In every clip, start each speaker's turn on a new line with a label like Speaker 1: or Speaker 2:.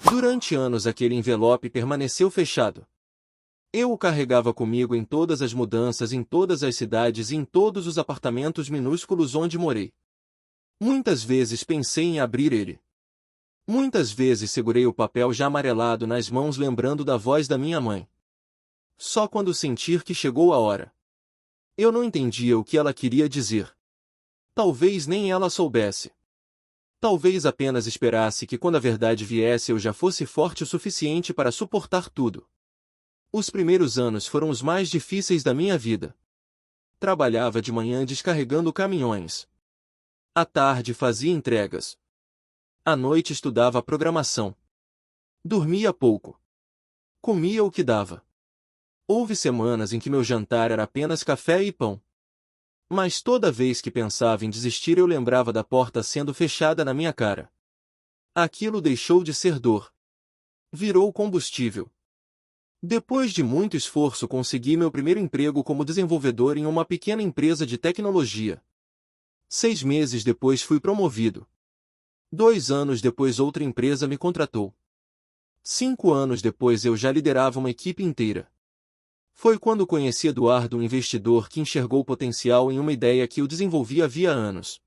Speaker 1: Durante anos aquele envelope permaneceu fechado. Eu o carregava comigo em todas as mudanças, em todas as cidades e em todos os apartamentos minúsculos onde morei. Muitas vezes pensei em abrir ele. Muitas vezes segurei o papel já amarelado nas mãos, lembrando da voz da minha mãe. Só quando sentir que chegou a hora. Eu não entendia o que ela queria dizer. Talvez nem ela soubesse. Talvez apenas esperasse que quando a verdade viesse eu já fosse forte o suficiente para suportar tudo. Os primeiros anos foram os mais difíceis da minha vida. Trabalhava de manhã descarregando caminhões. À tarde fazia entregas. À noite estudava programação. Dormia pouco. Comia o que dava. Houve semanas em que meu jantar era apenas café e pão. Mas toda vez que pensava em desistir eu lembrava da porta sendo fechada na minha cara. Aquilo deixou de ser dor. Virou combustível. Depois de muito esforço consegui meu primeiro emprego como desenvolvedor em uma pequena empresa de tecnologia. 6 meses depois fui promovido. 2 anos depois outra empresa me contratou. 5 anos depois eu já liderava uma equipe inteira. Foi quando conheci Eduardo, um investidor que enxergou potencial em uma ideia que eu desenvolvi havia anos.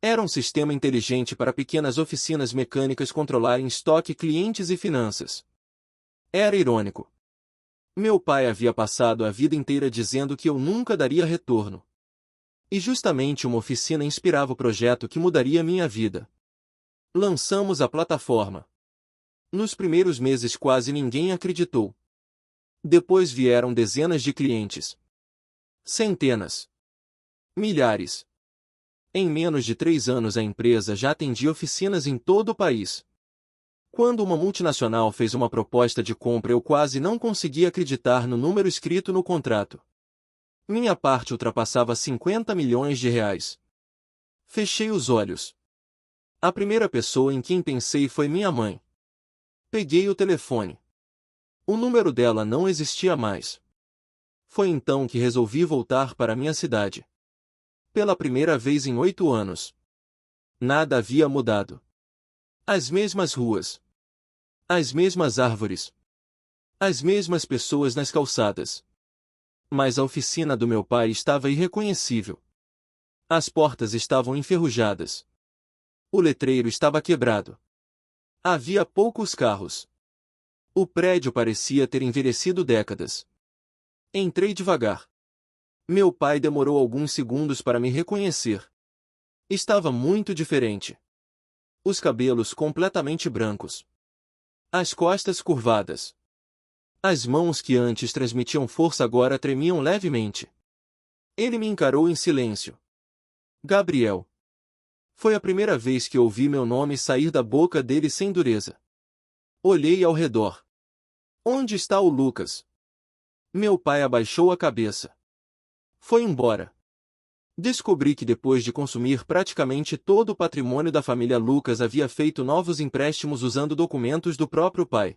Speaker 1: Era um sistema inteligente para pequenas oficinas mecânicas controlarem estoque, clientes e finanças. Era irônico. Meu pai havia passado a vida inteira dizendo que eu nunca daria retorno. E justamente uma oficina inspirava o projeto que mudaria minha vida. Lançamos a plataforma. Nos primeiros meses quase ninguém acreditou. Depois vieram dezenas de clientes. Centenas. Milhares. Em menos de 3 anos a empresa já atendia oficinas em todo o país. Quando uma multinacional fez uma proposta de compra eu quase não conseguia acreditar no número escrito no contrato. Minha parte ultrapassava 50 milhões de reais. Fechei os olhos. A primeira pessoa em quem pensei foi minha mãe. Peguei o telefone. O número dela não existia mais. Foi então que resolvi voltar para minha cidade. Pela primeira vez em 8 anos. Nada havia mudado. As mesmas ruas. As mesmas árvores. As mesmas pessoas nas calçadas. Mas a oficina do meu pai estava irreconhecível. As portas estavam enferrujadas. O letreiro estava quebrado. Havia poucos carros. O prédio parecia ter envelhecido décadas. Entrei devagar. Meu pai demorou alguns segundos para me reconhecer. Estava muito diferente. Os cabelos completamente brancos. As costas curvadas. As mãos que antes transmitiam força agora tremiam levemente. Ele me encarou em silêncio. Gabriel. Foi a primeira vez que ouvi meu nome sair da boca dele sem dureza. Olhei ao redor. Onde está o Lucas? Meu pai abaixou a cabeça. Foi embora. Descobri que depois de consumir praticamente todo o patrimônio da família Lucas havia feito novos empréstimos usando documentos do próprio pai.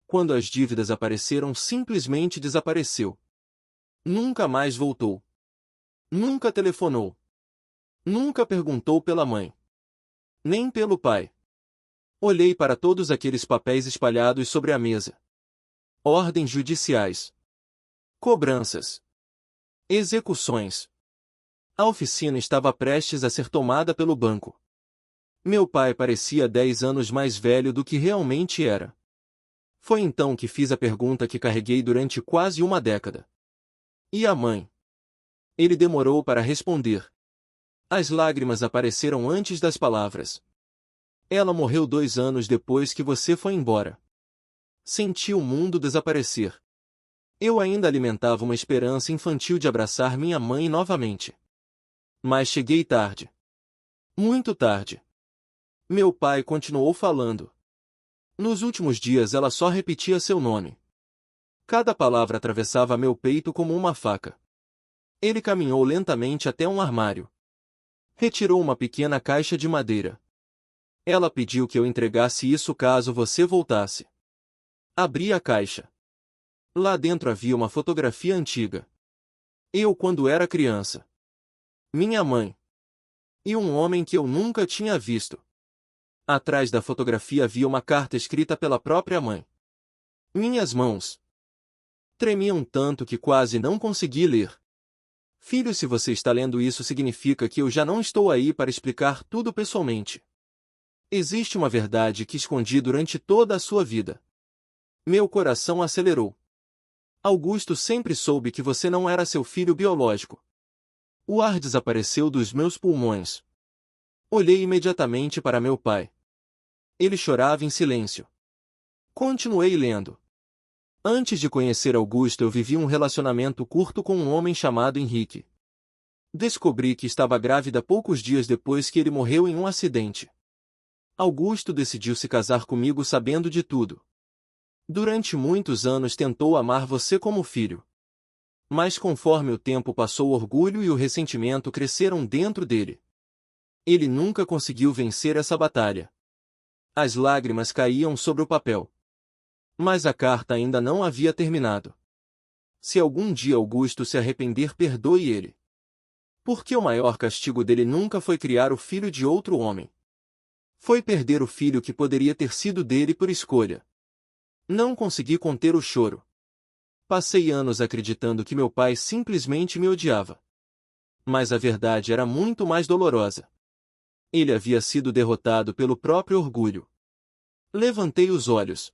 Speaker 1: Quando as dívidas apareceram, simplesmente desapareceu. Nunca mais voltou. Nunca telefonou. Nunca perguntou pela mãe. Nem pelo pai. Olhei para todos aqueles papéis espalhados sobre a mesa. Ordens judiciais. Cobranças. Execuções. A oficina estava prestes a ser tomada pelo banco. Meu pai parecia 10 anos mais velho do que realmente era. Foi então que fiz a pergunta que carreguei durante quase uma década. E a mãe? Ele demorou para responder. As lágrimas apareceram antes das palavras. Ela morreu 2 anos depois que você foi embora. Senti o mundo desaparecer. Eu ainda alimentava uma esperança infantil de abraçar minha mãe novamente. Mas cheguei tarde. Muito tarde. Meu pai continuou falando. Nos últimos dias ela só repetia seu nome. Cada palavra atravessava meu peito como uma faca. Ele caminhou lentamente até um armário. Retirou uma pequena caixa de madeira. Ela pediu que eu entregasse isso caso você voltasse. Abri a caixa. Lá dentro havia uma fotografia antiga. Eu quando era criança. Minha mãe. E um homem que eu nunca tinha visto. Atrás da fotografia havia uma carta escrita pela própria mãe. Minhas mãos tremiam tanto que quase não consegui ler. Filho, se você está lendo isso, significa que eu já não estou aí para explicar tudo pessoalmente. Existe uma verdade que escondi durante toda a sua vida. Meu coração acelerou. Augusto sempre soube que você não era seu filho biológico. O ar desapareceu dos meus pulmões. Olhei imediatamente para meu pai. Ele chorava em silêncio. Continuei lendo. Antes de conhecer Augusto, eu vivi um relacionamento curto com um homem chamado Henrique. Descobri que estava grávida poucos dias depois que ele morreu em um acidente. Augusto decidiu se casar comigo sabendo de tudo. Durante muitos anos tentou amar você como filho. Mas conforme o tempo passou, o orgulho e o ressentimento cresceram dentro dele. Ele nunca conseguiu vencer essa batalha. As lágrimas caíam sobre o papel. Mas a carta ainda não havia terminado. Se algum dia Augusto se arrepender, perdoe ele. Porque o maior castigo dele nunca foi criar o filho de outro homem. Foi perder o filho que poderia ter sido dele por escolha. Não consegui conter o choro. Passei anos acreditando que meu pai simplesmente me odiava. Mas a verdade era muito mais dolorosa. Ele havia sido derrotado pelo próprio orgulho. Levantei os olhos.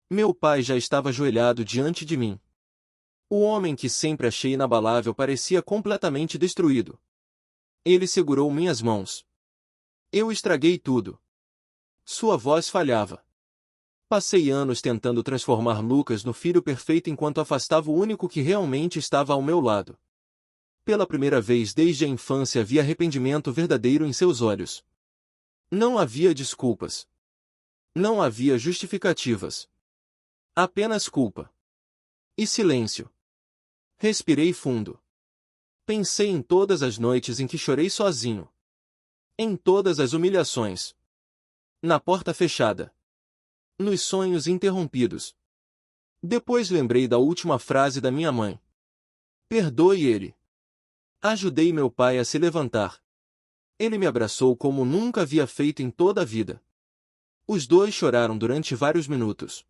Speaker 1: Meu pai já estava ajoelhado diante de mim. O homem que sempre achei inabalável parecia completamente destruído. Ele segurou minhas mãos. Eu estraguei tudo. Sua voz falhava. Passei anos tentando transformar Lucas no filho perfeito enquanto afastava o único que realmente estava ao meu lado. Pela primeira vez desde a infância havia arrependimento verdadeiro em seus olhos. Não havia desculpas. Não havia justificativas. Apenas culpa. E silêncio. Respirei fundo. Pensei em todas as noites em que chorei sozinho. Em todas as humilhações. Na porta fechada. Nos sonhos interrompidos. Depois lembrei da última frase da minha mãe. Perdoe ele. Ajudei meu pai a se levantar. Ele me abraçou como nunca havia feito em toda a vida. Os dois choraram durante vários minutos.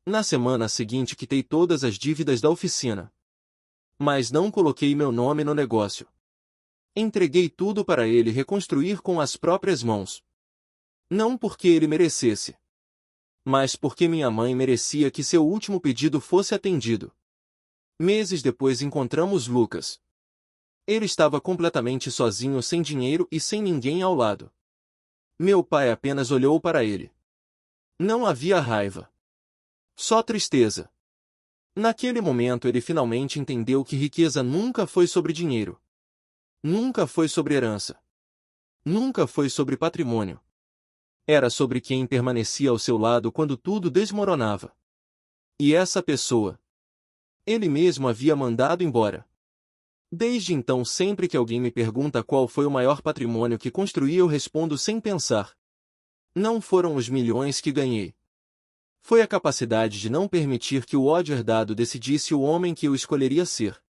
Speaker 1: Na semana seguinte quitei todas as dívidas da oficina. Mas não coloquei meu nome no negócio. Entreguei tudo para ele reconstruir com as próprias mãos. Não porque ele merecesse, mas porque minha mãe merecia que seu último pedido fosse atendido. Meses depois encontramos Lucas. Ele estava completamente sozinho, sem dinheiro e sem ninguém ao lado. Meu pai apenas olhou para ele. Não havia raiva. Só tristeza. Naquele momento ele finalmente entendeu que riqueza nunca foi sobre dinheiro. Nunca foi sobre herança. Nunca foi sobre patrimônio. Era sobre quem permanecia ao seu lado quando tudo desmoronava. E essa pessoa, ele mesmo havia mandado embora. Desde então, sempre que alguém me pergunta qual foi o maior patrimônio que construí, eu respondo sem pensar. Não foram os milhões que ganhei. Foi a capacidade de não permitir que o ódio herdado decidisse o homem que eu escolheria ser.